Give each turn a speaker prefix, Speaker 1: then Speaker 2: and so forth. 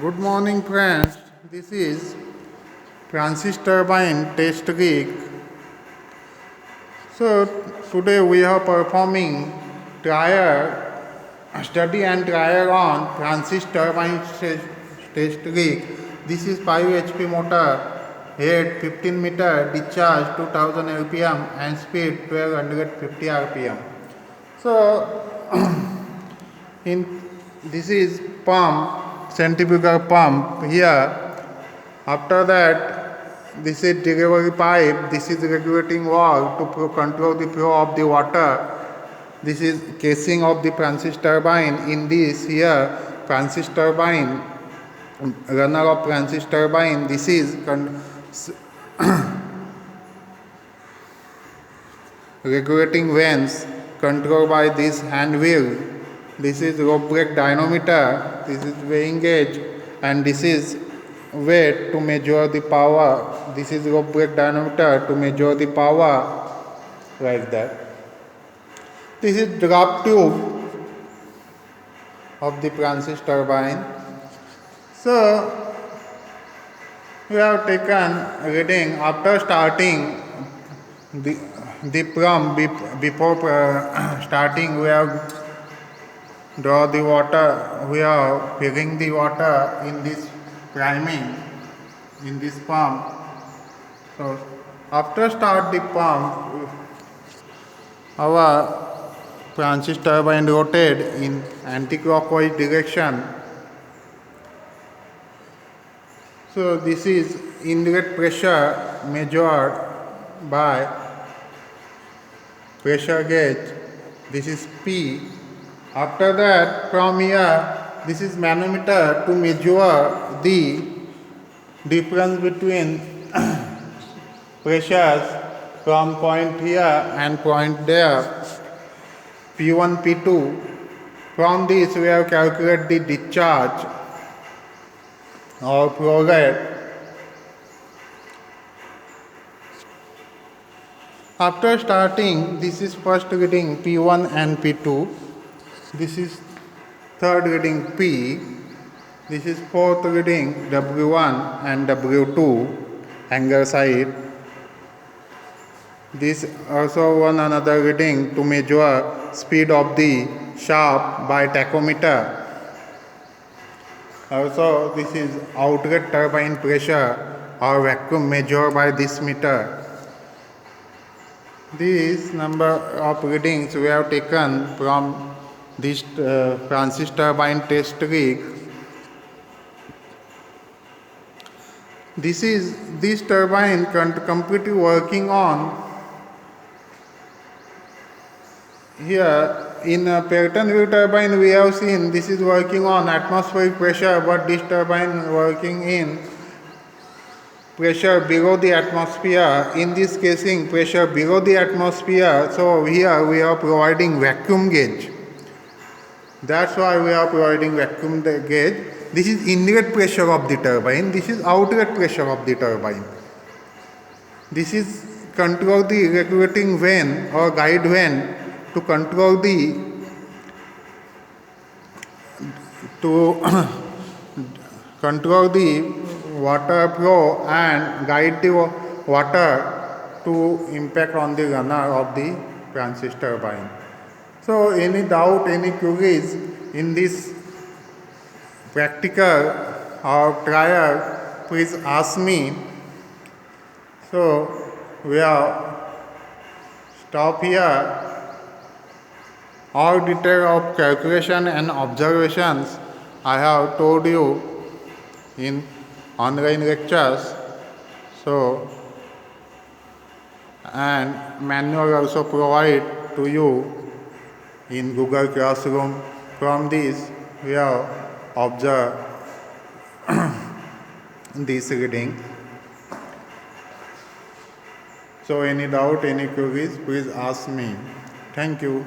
Speaker 1: Good morning, friends. This is Francis Turbine Test Rig. So today we are performing trial study and trial on Francis Turbine Test Rig. This is 5 HP motor, head 15 meter, discharge 2000 rpm and speed 1250 rpm. So in this is pump, centrifugal pump here. After that, this is delivery pipe, this is regulating valve to control the flow of the water. This is casing of the Francis turbine. In this here, Francis turbine, runner of Francis turbine. This is regulating vanes controlled by this hand wheel. This is rope brake dynamometer. This is weighing gauge, and this is weight to measure the power. This is rope brake dynamometer to measure the power, like that. This is draft tube of the Francis turbine. So we have taken reading after starting the pump. Before starting, we have draw the water. We are filling the water in this priming in this pump. So after start the pump, our Francis turbine rotate in anti-clockwise direction. So this is inlet pressure measured by pressure gauge. This is P. After that, from here, this is manometer to measure the difference between pressures from point here and point there, P1, P2. From this, we have calculated the discharge or flow rate. After starting, this is first reading P1 and P2. This is third reading P. This is fourth reading W1 and W2 angle side. This also one another reading to measure speed of the shaft by tachometer. Also, this is outlet turbine pressure or vacuum measured by this meter. This number of readings we have taken from this Francis turbine test rig. This turbine completely working on here. In a Pelton wheel turbine we have seen this is working on atmospheric pressure, but this turbine working in pressure below the atmosphere. In this casing, pressure below the atmosphere. So here we are providing vacuum gauge. That's why we are providing vacuum gauge. This is inlet pressure of the turbine. This is outlet pressure of the turbine. This is control the regulating vane or guide vane to control the control the water flow and guide the water to impact on the runner of the Francis turbine. So any doubt, any queries in this practical or trial, please ask me. So we are stop here. All detail of calculation and observations I have told you in online lectures. So and manual also provide to you in Google Classroom. From this we have observed this reading. So any doubt, any queries, please ask me. Thank you.